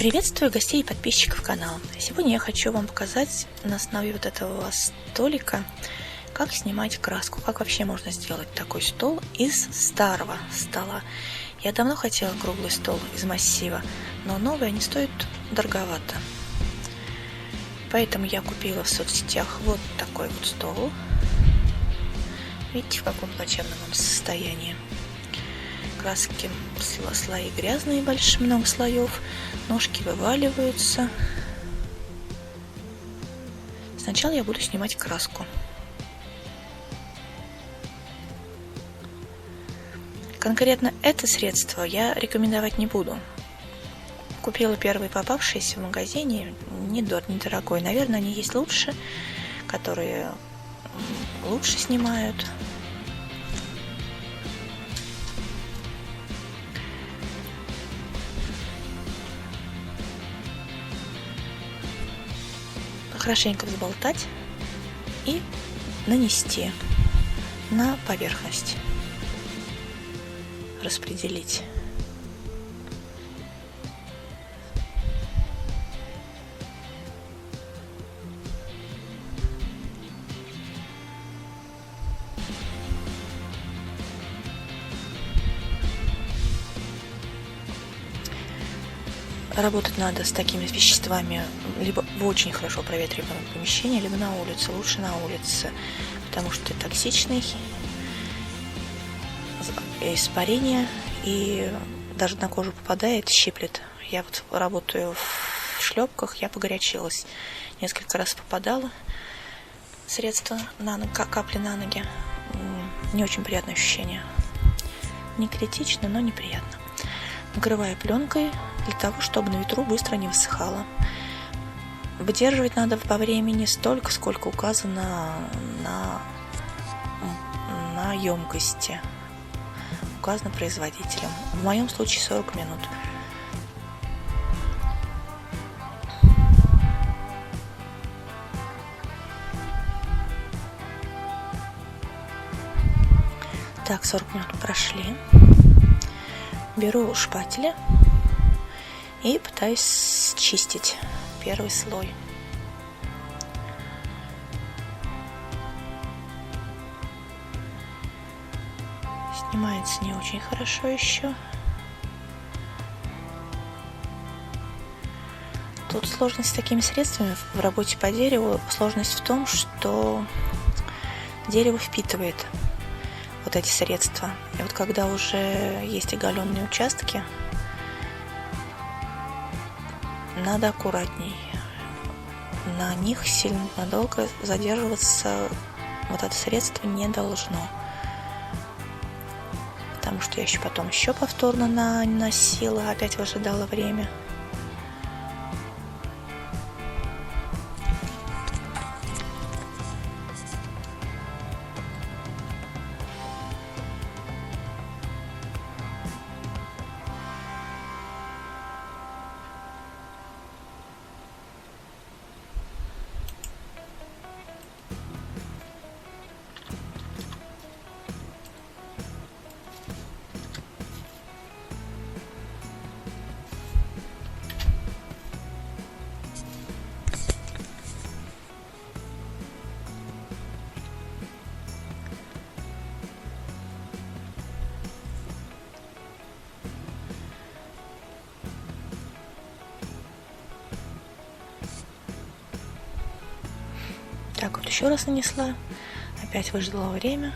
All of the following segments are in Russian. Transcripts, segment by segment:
Приветствую гостей и подписчиков канала. Сегодня я хочу вам показать на основе вот этого столика, как снимать краску, как вообще можно сделать такой стол из старого стола. Я давно хотела круглый стол из массива, но новые они стоят дороговато. Поэтому я купила в соцсетях вот такой вот стол. Видите, в каком плачевном он состоянии. Краски слои грязные, много слоев, ножки вываливаются. Сначала я буду снимать краску. Конкретно это средство я рекомендовать не буду. Купила первые попавшиеся в магазине, недорогой. Наверное, они есть лучше, которые лучше снимают. Хорошенько взболтать и нанести на поверхность, распределить. Работать надо с такими веществами либо в очень хорошо проветриваемом помещении, либо на улице. Лучше на улице, потому что токсичный, испарение, и даже на кожу попадает, щиплет. Я вот работаю в шлепках, я погорячилась. Несколько раз попадала средство капли на ноги. Не очень приятное ощущение. Не критично, но неприятно. Накрываю пленкой для того, чтобы на ветру быстро не высыхало. Выдерживать надо по времени столько, сколько указано на емкости. Указано производителем. В моем случае 40 минут. Так, 40 минут прошли. Беру шпателя и пытаюсь чистить первый слой. Снимается не очень хорошо еще. Тут сложность с такими средствами в работе по дереву. Сложность в том, что дерево впитывает вот эти средства. И вот когда уже есть оголенные участки, надо аккуратней. На них сильно надолго задерживаться вот это средство не должно. Потому что я потом повторно наносила, опять выжидала время. Так, вот еще раз нанесла, опять выждала время,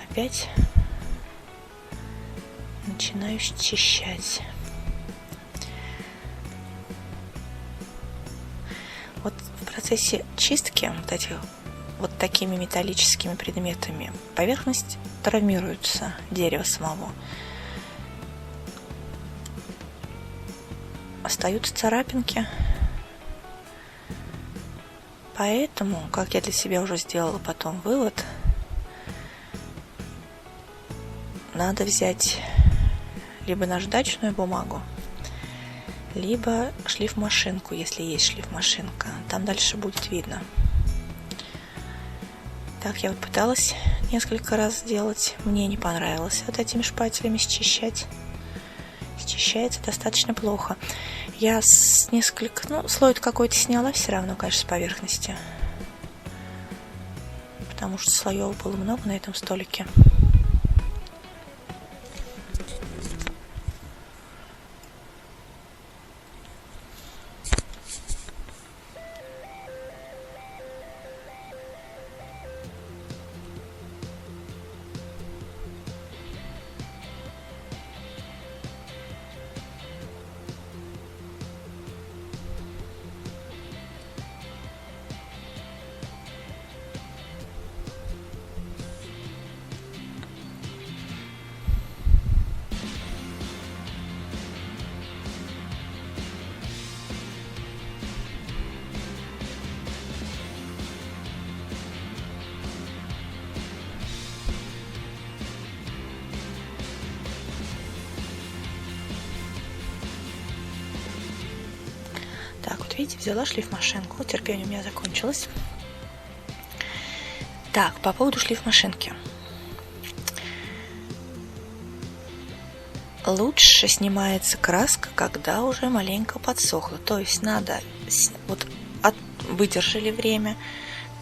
опять начинаю счищать. Вот в процессе чистки вот такими металлическими предметами поверхность травмируется, дерево самого. Остаются царапинки. Поэтому, как я для себя уже сделала потом вывод, надо взять либо наждачную бумагу, либо шлифмашинку, если есть шлифмашинка. Там дальше будет видно. Так я вот пыталась несколько раз сделать. Мне не понравилось вот этими шпателями счищать. зачищается достаточно плохо. Я слой какой-то сняла все равно, конечно, с поверхности, потому что слоев было много на этом столике. Так, вот видите, взяла шлифмашинку. Терпение у меня закончилось. Так, по поводу шлифмашинки. Лучше снимается краска, когда уже маленько подсохла. То есть надо, выдержали время,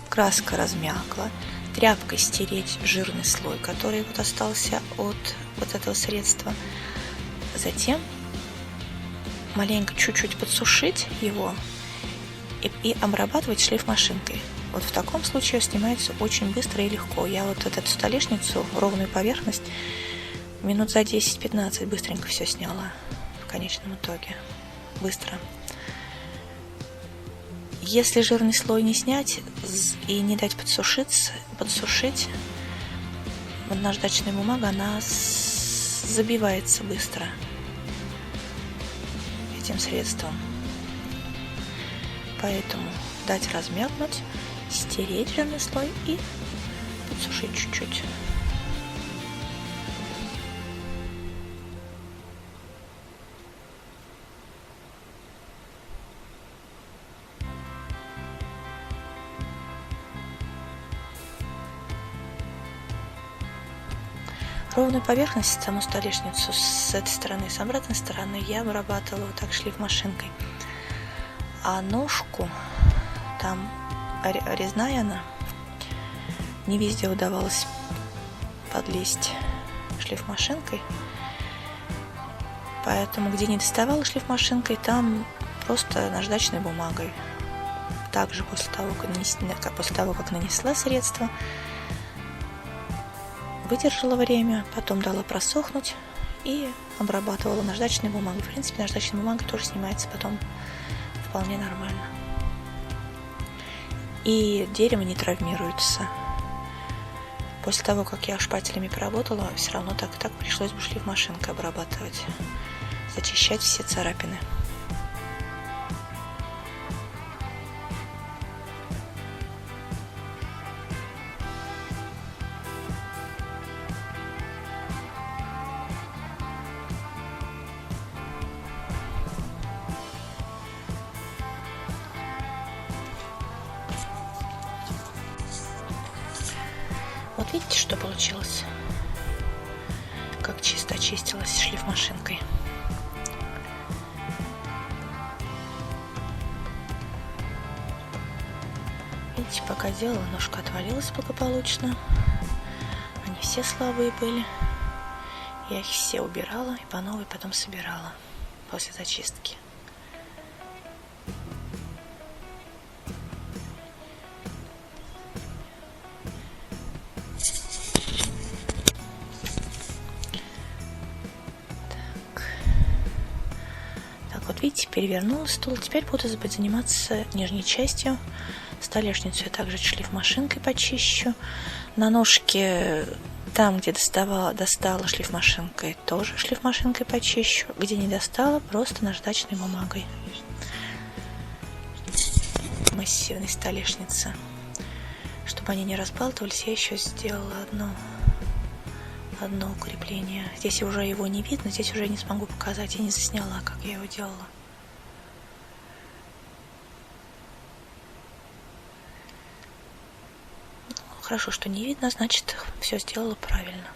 краска размякла, тряпкой стереть жирный слой, который остался от этого средства. Затем маленько чуть-чуть подсушить его и обрабатывать шлифмашинкой. В таком случае снимается очень быстро и легко. Я эту столешницу, ровную поверхность, минут за 10-15 быстренько все сняла в конечном итоге. Быстро. Если жирный слой не снять и не дать подсушить, наждачная бумага, она забивается быстро этим средством. Поэтому дать размякнуть, стереть жирный слой и подсушить чуть-чуть. Ровную поверхность, саму столешницу с этой стороны, с обратной стороны я обрабатывала так шлифмашинкой. А ножку, там резная она, не везде удавалось подлезть шлифмашинкой. Поэтому, где не доставала шлифмашинкой, там просто наждачной бумагой. Также после того, как нанесла средство, выдержала время, потом дала просохнуть и обрабатывала наждачной бумагой. В принципе, наждачная бумага тоже снимается потом вполне нормально. И дерево не травмируется. После того, как я шпателями поработала, все равно так и так пришлось бы шлифмашинкой обрабатывать, зачищать все царапины. Вот видите, что получилось? Как чисто очистилась шлифмашинкой. Видите, пока делала, ножка отвалилась благополучно. Они все слабые были. Я их все убирала и по новой потом собирала после зачистки. Вот видите, перевернула стул. Теперь буду заниматься нижней частью. Столешницу я также шлифмашинкой почищу. На ножке, там, где достала шлифмашинкой, тоже шлифмашинкой почищу. Где не достала, просто наждачной бумагой. Массивной столешницы. Чтобы они не разбалтывались, я еще сделала одно укрепление. Здесь уже его не видно, здесь уже не смогу показать. Я не засняла, как я его делала. Хорошо, что не видно, значит, все сделала правильно.